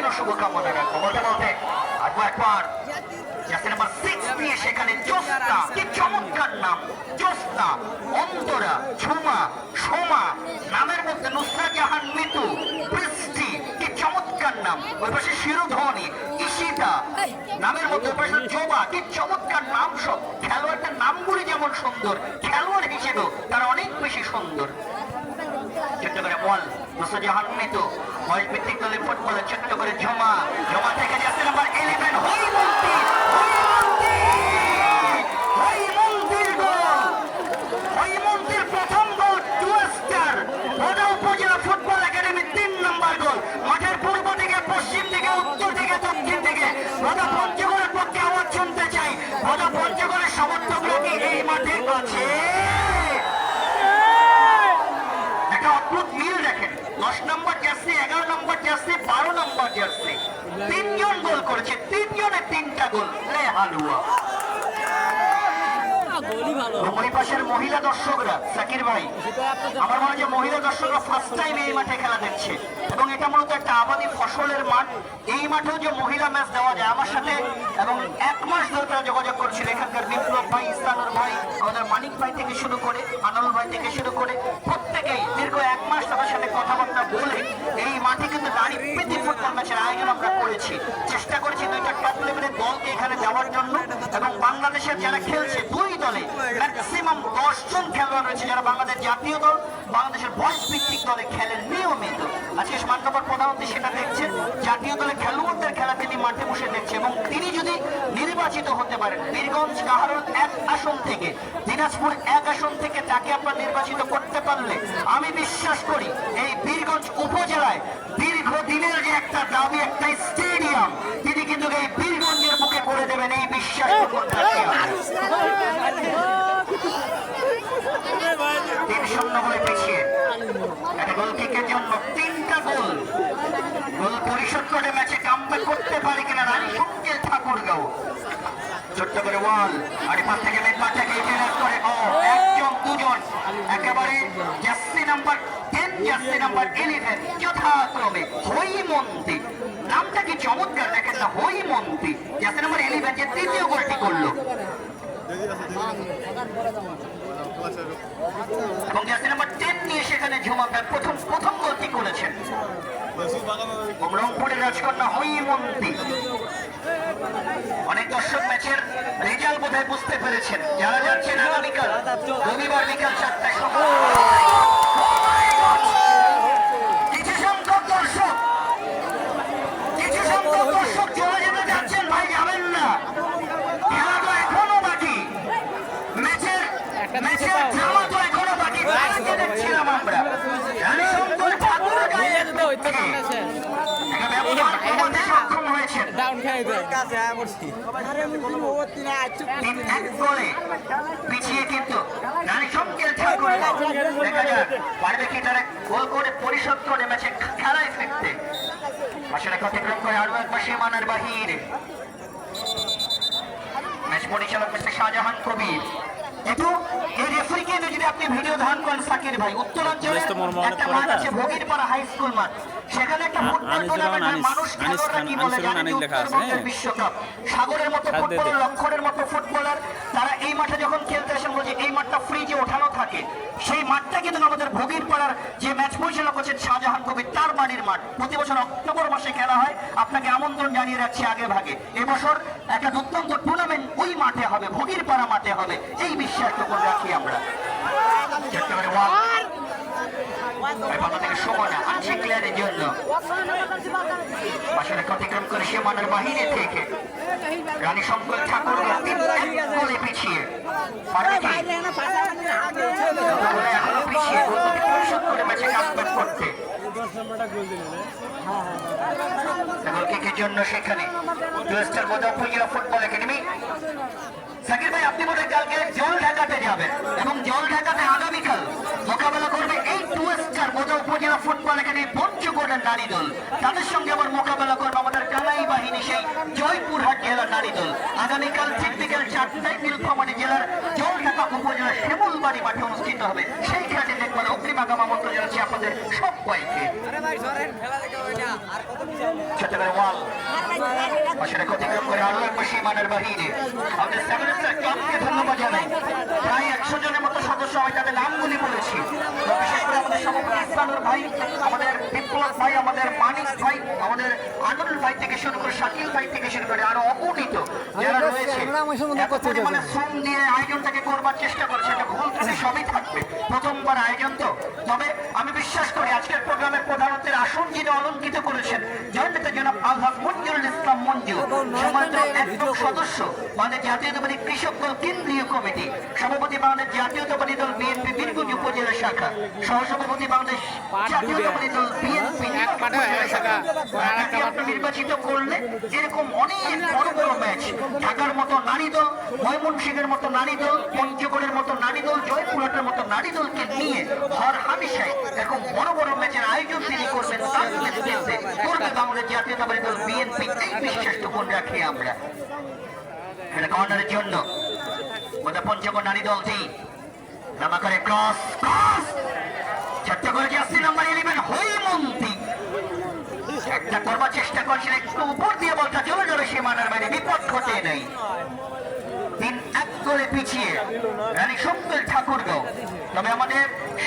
জন্য শুভকামনা রাখবো। বলতে বলতে আরো একবার জার্সি নাম্বার 6 দিয়ে সেখানে জোস্না, কি চমৎকার নাম! জোস্না, অন্তরা, ঝুমা, সোমা, নামের মধ্যে নুসরাত জাহান মিতু, বৃষ্টি, কি চমৎকার নাম! ওই পাশে শিরোধনী, ঈশিতা, নামের মধ্যে ওই পাশে জোবা, কি চমৎকার নাম! সব খেলোয়াড়দের নামগুলি যেমন সুন্দর, খেলোয়াড় হিসেবেও তারা অনেক বেশি সুন্দর। ছোট্ট করে বল নুসরাত জাহান মিতু, বয়স ভিত্তিক দলের ফুটবলার। ছোট্ট করে ঝুমা, ঝুমা থেকে জার্সি নাম্বার 11 হৈমন্তী, হৈমন্তীর গোল, হৈমন্তীর প্রথম গোল, 2 স্টার ভোদা উপজেলা ফুটবল একাডেমি 3 নম্বর গোল। মাঠের পূর্ব থেকে, পশ্চিম থেকে, উত্তর থেকে, দক্ষিণ থেকে ভোদা পঞ্চগড়ের পক্ষে আওয়াজ শুনতে চাই। ভোদা পঞ্চগড়ের সমর্থকরা কি এই মাঠে আছে? একটা অদ্ভুত মিল দেখেন, 10 নম্বর জার্সি, 11 নম্বর জার্সি, 12 নম্বর জার্সি, 3 জন গোল করেছে, 3 জনে 3টা গোল। রে হালুয়া! ওই পাশের মহিলা দর্শকরা, সাকির ভাই, আমার মনে হয় মহিলা দর্শকরা ফার্স্ট টাইম এই মাঠে খেলা দেখছে এবং এটা মূলত একটা আবাদি ফসলের মাঠ। এই মাঠেও যে মহিলা ম্যাচ দেওয়া যায়, আমার সাথে এবং 1 মাস ধরে তারা যোগাযোগ করছিল। এখানকার বিপ্লব ভাই, ইসলানুর ভাই, আমাদের মানিক ভাই থেকে শুরু করে, আনাল ভাই থেকে শুরু করে প্রত্যেকেই দীর্ঘ 1 মাস তাদের সাথে কথাবার্তা বলে এই মাঠে কিন্তু নারী প্রীতি ফুটবল ম্যাচের আয়োজন আমরা করেছি। চেষ্টা করেছি 2টা টপ লেভেলের দলকে এখানে যাওয়ার জন্য এবং বাংলাদেশের যারা খেলছে 2 দলে ম্যাক্সিমাম 10 জন খেলোয়াড় রয়েছে যারা বাংলাদেশ জাতীয় দল, বাংলাদেশের বয়স ভিত্তিক দলে খেলেন নিয়মিত। আজকে মান্যবর প্রধানমন্ত্রী সেটা দেখছেন, জাতীয় দলে খেলোয়াড়দের খেলা তিনি মাঠে বসে দেখছে এবং তিনি যদি নির্বাচিত হতে পারেন বীরগঞ্জ কাহারোল 1 আসন থেকে, দিনাজপুর 1 আসন থেকে তাকে আপনারা নির্বাচিত করতে পারলে আমি বিশ্বাস করি এই বীরগঞ্জ উপজেলায় দীর্ঘদিনের যে একটা দাবি, একটা স্টেডিয়াম তিনি কিন্তু এই বীরগঞ্জের মুখে করে দেবেন, এই বিশ্বাস করতে পারি। 3-0 বলে পিছিয়ে একটা গোল কিকের জন্য 3টা গোল। গোল পরিশোধ করে ম্যাচে কামব্যাক করতে পারে কিনা রানী সঙ্গে ঠাকুরগাঁও। ছোট্ট করে ওয়াল আর পাশ থেকে মেদমাটাকে ইন্টারনেট করে 1 জন 2 জন একেবারে জার্সি নাম্বার 10, জার্সি নাম্বার 11 যথাক্রমে হৈমন্তী। নামটা কি চমৎকার দেখেন না, হৈমন্তী। জার্সি নাম্বার 11 যে 3য় গোলটি করলো এবং জার্সি নাম্বার 10 নিয়ে সেখানে ঝুমা প্রথম গোলটি করেছেন। রংপুরের রাজকন্যা হৈমন্তী। অনেক দর্শক ম্যাচের রেজাল্ট বোধহয় বুঝতে পেরেছেন। যারা যাচ্ছেন আগামীকাল রবিবার বিকাল 4টায় কিছু সংখ্যক দর্শক চলে যেতে যাচ্ছেন। ভাই যাবেন না, খেলা তো এখনো বাকি, ম্যাচের জামা তো এখনো বাকি। দেখছিলাম আমরা পিছিয়ে কিন্তু দেখা যাক পারবে কি তারা গোল করে পরিশোধ করে ম্যাচে খেলায় ফিরতে। আসলে অতিক্রম করে আরো একবার সীমানার বাহিরে ম্যাচ পরিচালক মিস্টার শাহজাহান কবির। কিন্তু এই রেফারিকে যদি আপনি ভিডিও ধারণ করেন সাকির ভাই, উত্তরাঞ্চলে একটা মাঠ আছে ভগীরপাড়া হাই স্কুল মাঠ, সেখানে একটা ফুটবল টুর্নামেন্টের মানুষ খেলোয়াড়রা কি বলে জানেন, উত্তরবঙ্গের বিশ্বকাপ সাগরের মতো ফুটবলার, লক্ষণের মতো ফুটবলার তারা এই মাঠে যখন খেলতে আসেন বলছে এই মাঠটা ফ্রিজে ওঠানো থাকে। সেই মাঠটা কিন্তু আমাদের ভগীরপাড়ার যে ম্যাচ পরিচালক হচ্ছেন শাহজাহান কবির তার বাড়ির মাঠ। প্রতি বছর অক্টোবর মাসে খেলা হয়, আপনাকে আমন্ত্রণ জানিয়ে রাখছি আগে ভাগে। এবছর একটা দুর্দান্ত টুর্নামেন্ট ওই মাঠে হবে, ভগীরপাড়া মাঠে হবে, এই বিশ্বাসটুকু রাখি আমরা। অতিক্রম করে সীমানার বাহিরে থেকে রানী শঙ্কর ঠাকুর পিছিয়ে করতে জন্য সেখানে ফুটবল একাডেমি। সাকির ভাই আপনি বোধহয় কালকে জল ঢাকাতে যাবেন এবং জল ঢাকাতে আগামীকাল মোকাবেলা করবে এই 2 স্টার বোধা উপজেলা ফুটবল একাডেমি পঞ্চগড়ের নারী দল। তাদের সঙ্গে আবার মোকাবেলা করবে আমাদের টাঙ্গাইল বাহিনী সেই জয়পুরহাট জেলার নারী দল। আগামীকাল ঠিক বিকেল 4টায় নীলফামারী জেলার জল ঢাকা উপজেলার শিমুলবাড়ি মাঠে অনুষ্ঠিত হবে। সেই খেলাটি দেখবেন অগ্রিম আগাম আমন্ত্রণ জানাচ্ছি আপনাদের সবাইকে। চট্টগ্রাম ওয়াল পাশের অতিক্রম করে আরো এক পাশে মানের বাহিরে আমাদের সেভেন ক্লাবকে ধন্যবাদ জানাই। প্রায় 100 জনের মতো সদস্য, আমি তাদের নামগুলি বলেছি। বিশেষ করে আমাদের সভাপতি ইসলানুর ভাই, আমাদের বিপ্লব ভাই, আমাদের মানিক ভাই, আমাদের আনন্দ ভাই থেকে শুরু করে শাকিল ভাই থেকে শুরু করে আরো অগণিত যারা রয়েছে, মানে শ্রম দিয়ে আয়োজনটাকে করবার চেষ্টা করেছে। এটা ভুল ত্রুটি সবই থাকবে, প্রথমবার আয়োজন তো। তবে আমি বিশ্বাস করি আজকের প্রোগ্রামের প্রধানত্বের আসন যিনি অলঙ্কিত করেছেন জননেতা জনাব আলহাজ মঞ্জুরুল ইসলাম মঞ্জু, সমাজ একদম সদস্য বাংলাদেশ জাতীয়তাবাদী কৃষক দল কেন্দ্রীয় কমিটি, সভাপতি বাংলাদেশ জাতীয়তাবাদী দল বিএনপি বীরগঞ্জ উপজেলা শাখা, সহসভাপতি বাংলাদেশ জাতীয়তাবাদী দল বিএনপি নির্বাচিত করলে এরকম অনেক বড় বড় ম্যাচ, ঢাকার মতো নারী দল, ময়মনসিংহের মতো নারী দল, পঞ্চগড়ের মতো নারী দল, জয়পুরহাটের মতো নারী দলকে নিয়ে হর হামেশায় এরকম বড় বড় ম্যাচের আয়োজন তিনি করবেন, করবে বাংলাদেশ জাতীয়তাবাদী দল বিএনপি। এই বিশ্বাস টুকুন রাখি আমরা। এটা কর্নারের জন্য পঞ্চগড় নারী দলটি নামা করে ক্রস ক্রস চেষ্টা করেছে আসছে নাম্বার 11 হৈমন্তী, একটা করবার চেষ্টা করছিলেন, একটু উপর দিয়ে বলটা চলে যাবে সীমানার বাইরে, বিপদ ঘটে নেই। 3-1 করে পিছিয়ে রানী শঙ্কর ঠাকুরগাঁও। তবে আমাদের